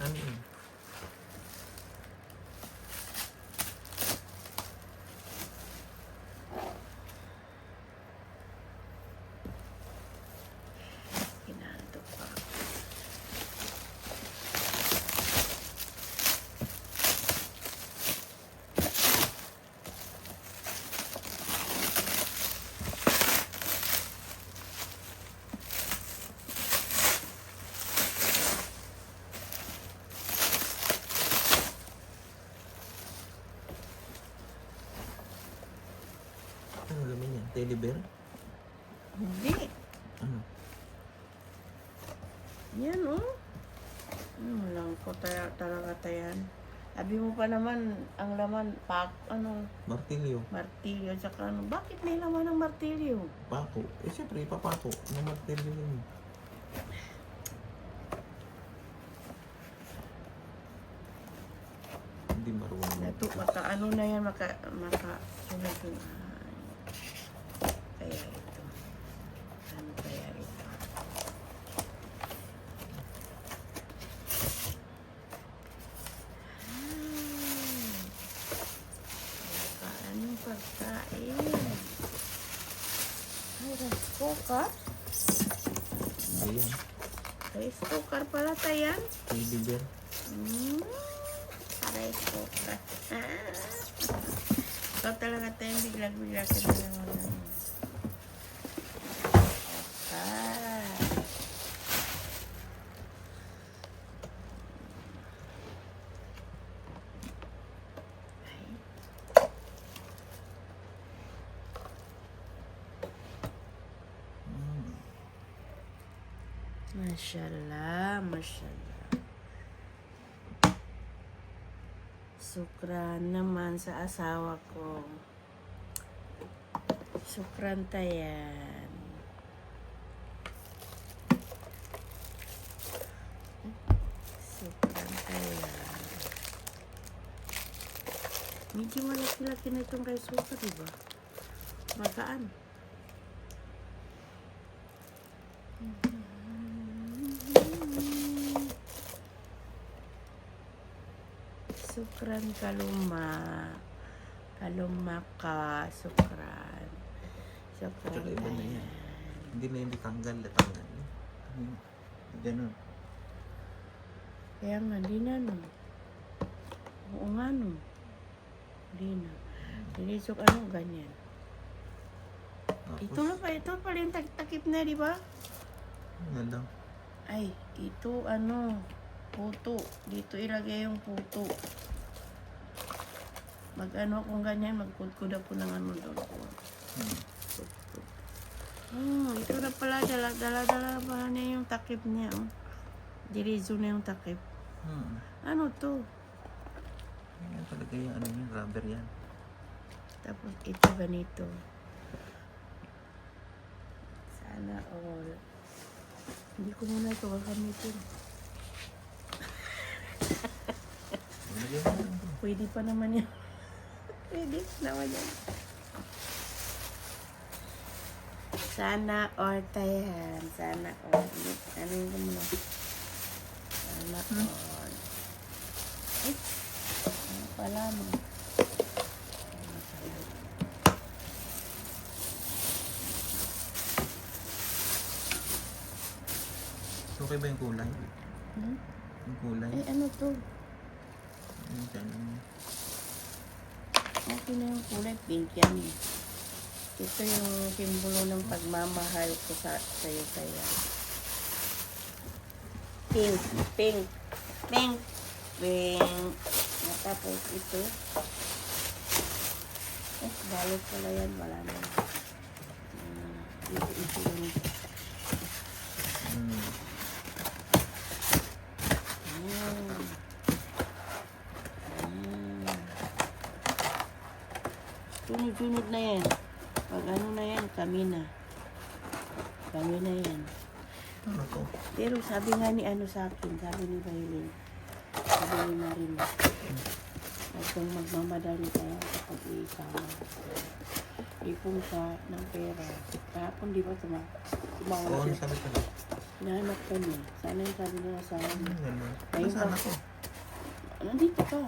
Ano yun? Kinantok pa. Ano laman yan? Teddy bear? Hindi. Ano? Yan, oh. Lang ko talaga tayan. Sabi mo pa naman, ang laman, Martilyo. martilyo, tsaka ano. Bakit may laman ng martilyo? Pako. Eh, syempre, ipapako. Ng martilyo yun. Hindi marunong. Ano na yan, sunod yung, kaya ito. Ano kaya ito? Anong pagkain? Ay, rice cooker? Hindi yan. Rice cooker pala tayan? Teddy bear. Rice cooker. Ikaw talaga tayong bigla-bigla ka na naman. Mashallah, mashallah. Sukran naman sa asawa ko. Sukran tayan. Sukran tayan. Medyo malaki-laki na itong rice cooker, diba? Magaan. Sukran kaluma ka, sukran. Sukran Tsaka iba na yan. tayan. Hindi na yung ditanggal. Natanggal. Ganun. Kaya nga, di na no. Oo nga no. Di na. Dinisok ganyan. Tapos, Ito pala yung takip na, di ba? yan lang. Ay, ito puto. Dito ilagay yung puto. Kung ganyan, magkudkod ako ng doon. Ito na pala, dala pa niya yung takip niya. Oh. Dirizo na yung takip. Ano to? Yan talaga yung rubber yan. Tapos ito ganito. Sana all. Hindi ko muna ito gagamitin. Lagyan mo lang bro. Pwede pa naman yan. Pwede naman yan. Sana all tayan. Sana all. Ano yung muna? Sana all. Ay! Ano pala mo? Okay ba yung kulay? Yung kulay? Eh, ano to? Yung tanong. Okay na yung kulay. Pink yan. Ito yung simbolo ng pagmamahal ko sa'yo. Pink. Pink. Pink. Pink. Tapos ito. Balot pala yan. Wala na. Ito yung sunod na yan. Pag ano na yan, kami na yan. Ano to? Pero sabi nga ni sa akin, sabi ni Bailin, sabi ni Marina, huwag kang magmamadali tayo kapag ikama. Ipon ka ng pera. Kahapon di ba Oo, tumawag sabi ko na. Hinahanap ka niya. Sana yung sabi ng asawa mo. Ganun. Ayun Nasaan pa. ako? Nandito ka.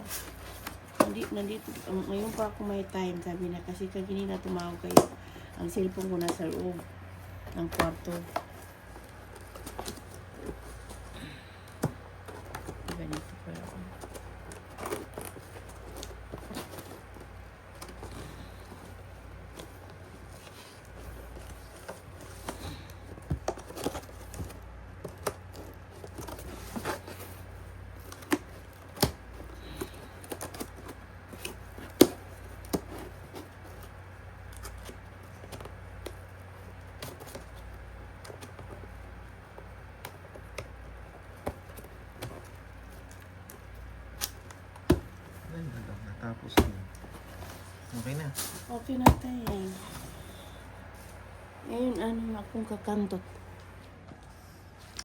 Nandito. Ngayon pa ako may time, sabi na. Kasi kanina tumawag kayo. Ang cellphone ko nasa loob ng kwarto. Ganito pala ako. Ganda daw. Natapos din. Okay na. Okay na tayo. Ngayon, ano akong kakantot.